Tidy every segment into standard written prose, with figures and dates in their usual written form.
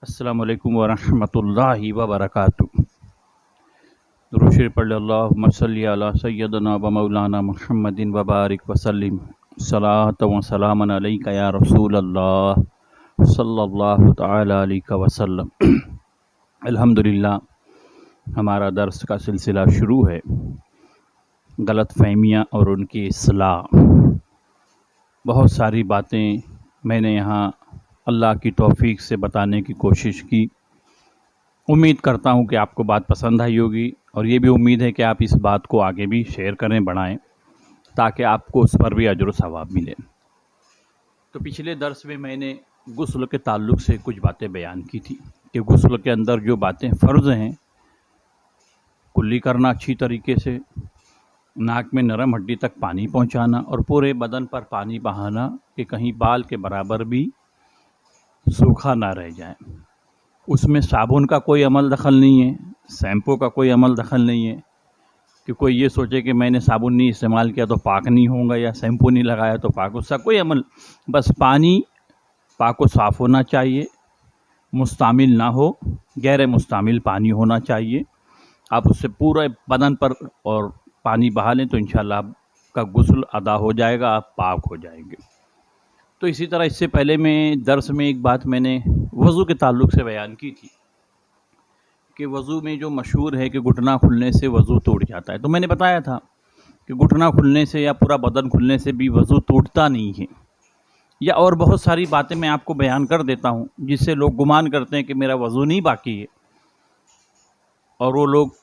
अस्सलामु अलैकुम वरहमतुल्लाहि वबरकातुहू। दुरूद शरीफ पढ़ अल्लाहुम्मा सल्ली अला सय्यदना व मौलाना मुहम्मदिन व बारिक वसल्लिम सलात व सलामन अलैका या रसूल अल्लाह सल्लल्लाहु तआला अलैहि वसल्लम। अल्हम्दुलिल्लाह, हमारा दर्स का सिलसिला शुरू है। गलत फहमियाँ और उनकी इस्लाह। बहुत सारी बातें मैंने यहाँ अल्लाह की तौफीक से बताने की कोशिश की। उम्मीद करता हूँ कि आपको बात पसंद आई होगी और ये भी उम्मीद है कि आप इस बात को आगे भी शेयर करें, बढ़ाएं, ताकि आपको उस पर भी अजर सवाब मिले। तो पिछले दर्स में मैंने गुस्ल के ताल्लुक़ से कुछ बातें बयान की थी कि गुस्ल के अंदर जो बातें फ़र्ज़ हैं, कुल्ली करना अच्छी तरीके से, नाक में नरम हड्डी तक पानी पहुंचाना और पूरे बदन पर पानी बहाना कि कहीं बाल के बराबर भी सूखा ना रह जाए। उसमें साबुन का कोई अमल दखल नहीं है, शैम्पू का कोई अमल दखल नहीं है कि कोई ये सोचे कि मैंने साबुन नहीं इस्तेमाल किया तो पाक नहीं होगा या शैम्पू नहीं लगाया तो पाक, उसका कोई अमल। बस पानी पाक व साफ़ होना चाहिए, मुस्तामिल ना हो, गैर मुस्तामिल पानी होना चाहिए। आप उससे पूरे बदन पर और पानी बहा लें तो इंशाअल्लाह आपका गुस्ल अदा हो जाएगा, आप पाक हो जाएंगे। तो इसी तरह इससे पहले मैं दर्स में एक बात मैंने वज़ू के ताल्लुक़ से बयान की थी कि वज़ू में जो मशहूर है कि घुटना खुलने से वज़ू टूट जाता है। तो मैंने बताया था कि घुटना खुलने से या पूरा बदन खुलने से भी वज़ू टूटता नहीं है, या और बहुत सारी बातें मैं आपको बयान कर देता हूँ जिससे लोग गुमान करते हैं कि मेरा वज़ू नहीं बाकी है और वो लोग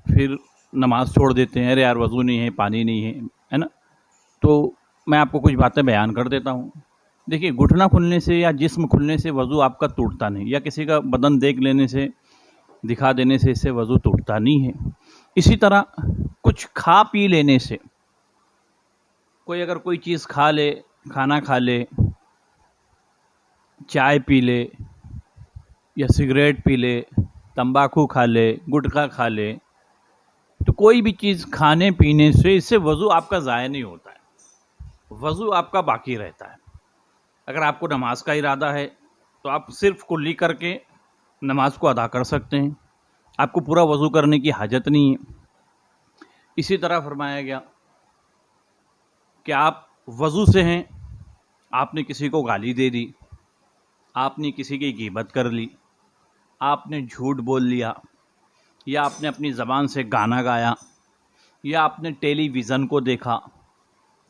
फिर नमाज़ छोड़ देते हैं। अरे यार वज़ू नहीं है, पानी नहीं है ना। तो मैं आपको कुछ बातें बयान कर देता हूँ। देखिए, घुटना खुलने से या जिस्म खुलने से वज़ू आपका टूटता नहीं, या किसी का बदन देख लेने से, दिखा देने से इससे वज़ू टूटता नहीं है। इसी तरह कुछ खा पी लेने से, कोई अगर कोई चीज़ खा ले, खाना खा ले, चाय पी ले या सिगरेट पी ले, तंबाकू खा ले, गुटखा खा ले, तो कोई भी चीज़ खाने पीने से इससे वज़ू आपका ज़ाया नहीं होता है, वज़ू आपका बाकी रहता है। अगर आपको नमाज का इरादा है तो आप सिर्फ कुल्ली करके नमाज को अदा कर सकते हैं, आपको पूरा वज़ू करने की हाजत नहीं है। इसी तरह फरमाया गया कि आप वज़ू से हैं, आपने किसी को गाली दे दी, आपने किसी की ग़ीबत कर ली, आपने झूठ बोल लिया, या आपने अपनी ज़बान से गाना गाया, या आपने टेलीविज़न को देखा,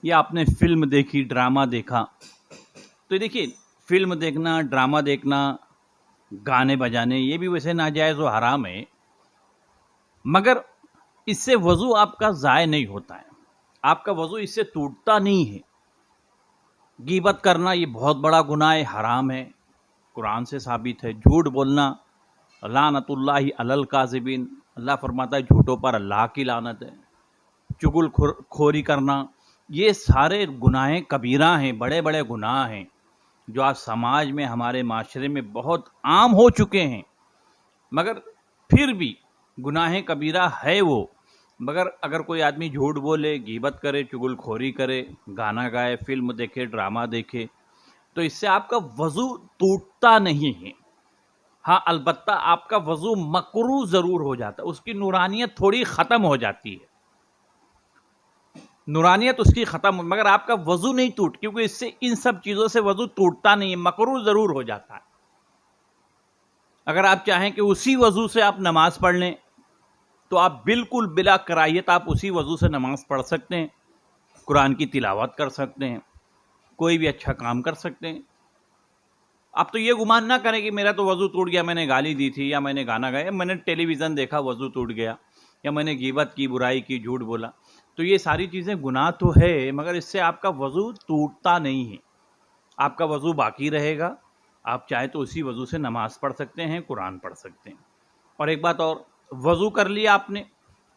या आपने फ़िल्म देखी, ड्रामा देखा। तो देखिए, फ़िल्म देखना, ड्रामा देखना, गाने बजाने, ये भी वैसे नाजायज़ व हराम है, मगर इससे वज़ू आपका ज़ाय नहीं होता है, आपका वज़ू इससे टूटता नहीं है। ग़ीबत करना ये बहुत बड़ा गुनाह है, हराम है, कुरान से साबित है। झूठ बोलना, लानतुल्लाहि अलल काज़िबीन, अल्लाह फरमाता है झूठों पर अल्लाह की लानत है। चुगल खोरी करना, ये सारे गुनाह कबीरा हैं, बड़े बड़े गुनाह हैं जो आज समाज में, हमारे माशरे में बहुत आम हो चुके हैं। मगर फिर भी गुनाह कबीरा है वो। मगर अगर कोई आदमी झूठ बोले, ग़ीबत करे, चुगलखोरी करे, गाना गाए, फ़िल्म देखे, ड्रामा देखे, तो इससे आपका वज़ू टूटता नहीं है। हाँ, अलबत्ता आपका वज़ू मकरूह ज़रूर हो जाता है, उसकी नूरानियत थोड़ी ख़त्म हो जाती है, नूरानियत उसकी ख़त्म, मगर आपका वज़ू नहीं टूट, क्योंकि इससे इन सब चीज़ों से वज़ू टूटता नहीं है, मकरूह ज़रूर हो जाता है। अगर आप चाहें कि उसी वज़ू से आप नमाज़ पढ़ लें तो आप बिल्कुल बिला कराहियत आप उसी वज़ू से नमाज़ पढ़ सकते हैं, कुरान की तिलावत कर सकते हैं, कोई भी अच्छा काम कर सकते हैं। आप तो ये गुमान ना करें कि मेरा तो वज़ू टूट गया, मैंने गाली दी थी, या मैंने गाना गाया, मैंने टेलीविज़न देखा वज़ू टूट गया, या मैंने ग़ीबत की, बुराई की, झूठ बोला। तो ये सारी चीज़ें गुनाह तो है, मगर इससे आपका वज़ू टूटता नहीं है, आपका वज़ू बाकी रहेगा। आप चाहे तो उसी वज़ू से नमाज़ पढ़ सकते हैं, कुरान पढ़ सकते हैं। और एक बात और, वज़ू कर लिया आपने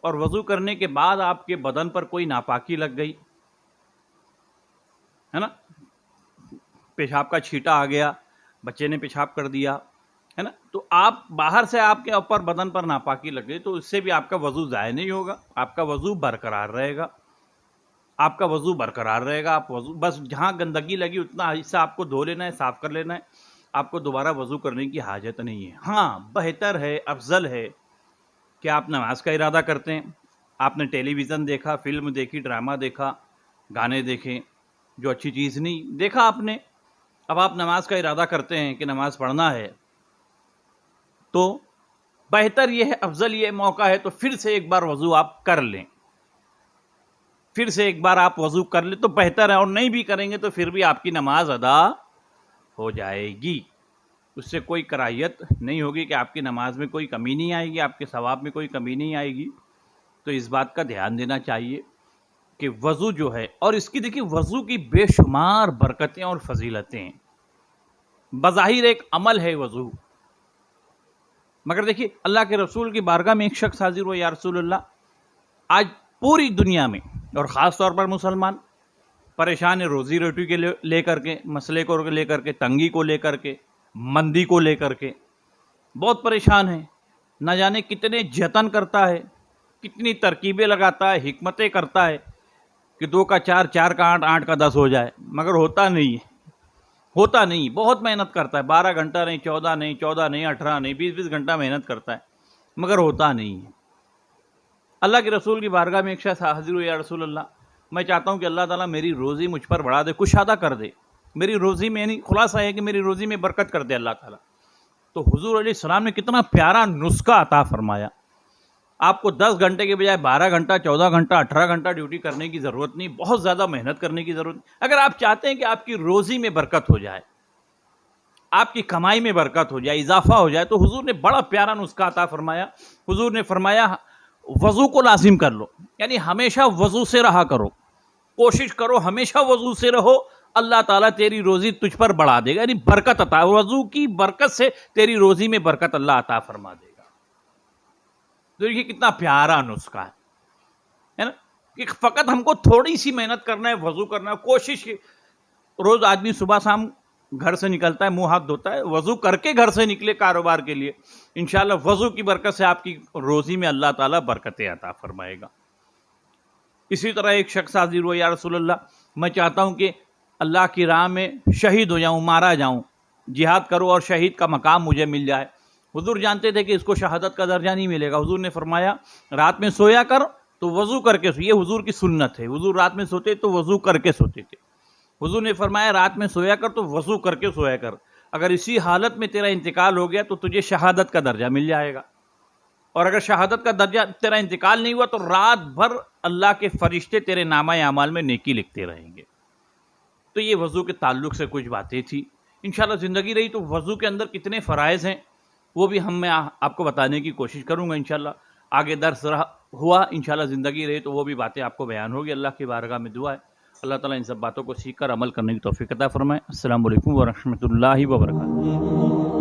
और वज़ू करने के बाद आपके बदन पर कोई नापाकी लग गई है ना, पेशाब का छींटा आ गया, बच्चे ने पेशाब कर दिया है ना, तो आप बाहर से आपके ऊपर बदन पर नापाकी लग गई, तो इससे भी आपका वज़ू ज़ाय नहीं होगा, आपका वज़ू बरकरार रहेगा, आपका वज़ू बरकरार रहेगा। आप वज़ू बस जहाँ गंदगी लगी उतना हिस्सा आपको धो लेना है, साफ़ कर लेना है, آپ کو دوبارہ وضو کرنے کی حاجت نہیں ہے۔ ہاں بہتر ہے، افضل ہے کہ آپ نماز کا ارادہ کرتے ہیں، آپ نے ٹیلی ویژن دیکھا، فلم دیکھی، ڈرامہ دیکھا، گانے دیکھیں، جو اچھی چیز نہیں دیکھا آپ نے، اب آپ نماز کا ارادہ کرتے ہیں کہ نماز پڑھنا ہے، تو بہتر یہ ہے، افضل یہ موقع ہے تو پھر سے ایک بار وضو آپ کر لیں، پھر سے ایک بار آپ وضو کر لیں تو بہتر ہے، اور نہیں بھی کریں گے تو پھر بھی آپ کی نماز ادا ہو جائے گی، اس سے کوئی کراہیت نہیں ہوگی کہ آپ کی نماز میں کوئی کمی نہیں آئے گی، آپ کے ثواب میں کوئی کمی نہیں آئے گی۔ تو اس بات کا دھیان دینا چاہیے کہ وضو جو ہے، اور اس کی دیکھیے وضو کی بے شمار برکتیں اور فضیلتیں ہیں، بظاہر ایک عمل ہے وضو، مگر دیکھیے اللہ کے رسول کی بارگاہ میں ایک شخص حاضر ہوا، یا رسول اللہ، آج پوری دنیا میں اور خاص طور پر مسلمان پریشان ہے روزی روٹی کے لے کر کے، مسئلے کو لے کر کے، تنگی کو لے کر کے، مندی کو لے کر کے بہت پریشان ہے، نہ جانے کتنے جتن کرتا ہے، کتنی ترکیبیں لگاتا ہے، حکمتیں کرتا ہے کہ 2 کا 4، 4 کا 8، 8 کا 10 ہو جائے، مگر ہوتا نہیں ہے، ہوتا نہیں، بہت محنت کرتا ہے، 12 گھنٹہ نہیں، 14 نہیں، 14 نہیں، 18 نہیں، 20 گھنٹہ محنت کرتا ہے، مگر ہوتا نہیں ہے۔ اللہ کے رسول کی بارگاہ میں ایک شخص حاضر ہوئے، یا رسول اللہ، میں چاہتا ہوں کہ اللہ تعالیٰ میری روزی مجھ پر بڑھا دے، کشادہ کر دے، میری روزی میں، یعنی خلاصہ ہے کہ میری روزی میں برکت کر دے اللہ تعالیٰ۔ تو حضور علیہ السلام نے کتنا پیارا نسخہ عطا فرمایا، آپ کو 10 گھنٹے کے بجائے 12 گھنٹہ، 14 گھنٹہ، 18 گھنٹہ ڈیوٹی کرنے کی ضرورت نہیں، بہت زیادہ محنت کرنے کی ضرورت نہیں۔ اگر آپ چاہتے ہیں کہ آپ کی روزی میں برکت ہو جائے، آپ کی کمائی میں برکت ہو جائے، اضافہ ہو جائے، تو حضور نے بڑا پیارا نسخہ عطا فرمایا۔ حضور نے فرمایا وضو کو لازم کر لو، یعنی ہمیشہ وضو سے رہا کرو، کوشش کرو ہمیشہ وضو سے رہو، اللہ تعالیٰ تیری روزی تجھ پر بڑھا دے گا، یعنی برکت عطا، وضو کی برکت سے تیری روزی میں برکت اللہ عطا فرما دے گا۔ تو یہ کتنا پیارا نسخہ ہے نا، کہ فقط ہم کو تھوڑی سی محنت کرنا ہے، وضو کرنا ہے، کوشش، روز آدمی صبح شام گھر سے نکلتا ہے، منہ ہاتھ دھوتا ہے، وضو کر کے گھر سے نکلے کاروبار کے لیے، انشاءاللہ وضو کی برکت سے آپ کی روزی میں اللہ تعالیٰ برکتیں عطا فرمائے گا۔ اسی طرح ایک شخص حاضر ہوا، یا رسول اللہ، میں چاہتا ہوں کہ اللہ کی راہ میں شہید ہو جاؤں، مارا جاؤں، جہاد کروں اور شہید کا مقام مجھے مل جائے۔ حضور جانتے تھے کہ اس کو شہادت کا درجہ نہیں ملے گا، حضور نے فرمایا رات میں سویا کر تو وضو کر کے سو، یہ حضور کی سنت ہے، حضور رات میں سوتے تو وضو کر کے سوتے تھے۔ حضور نے فرمایا رات میں سویا کر تو وضو کر کے سویا کر، اگر اسی حالت میں تیرا انتقال ہو گیا تو تجھے شہادت کا درجہ مل جائے گا، اور اگر شہادت کا درجہ تیرا انتقال نہیں ہوا تو رات بھر اللہ کے فرشتے تیرے نامہ اعمال میں نیکی لکھتے رہیں گے۔ تو یہ وضو کے تعلق سے کچھ باتیں تھی، انشاءاللہ زندگی رہی تو وضو کے اندر کتنے فرائض ہیں وہ بھی میں آپ کو بتانے کی کوشش کروں گا، انشاءاللہ آگے درس ہوا، انشاءاللہ زندگی رہی تو وہ بھی باتیں آپ کو بیان ہوگی۔ اللہ کی بارگاہ میں دعا ہے اللہ تعالیٰ ان سب باتوں کو سیکھ کر عمل کرنے کی توفیق عطا فرمائے۔ السلام علیکم ورحمۃ اللہ وبرکاتہ۔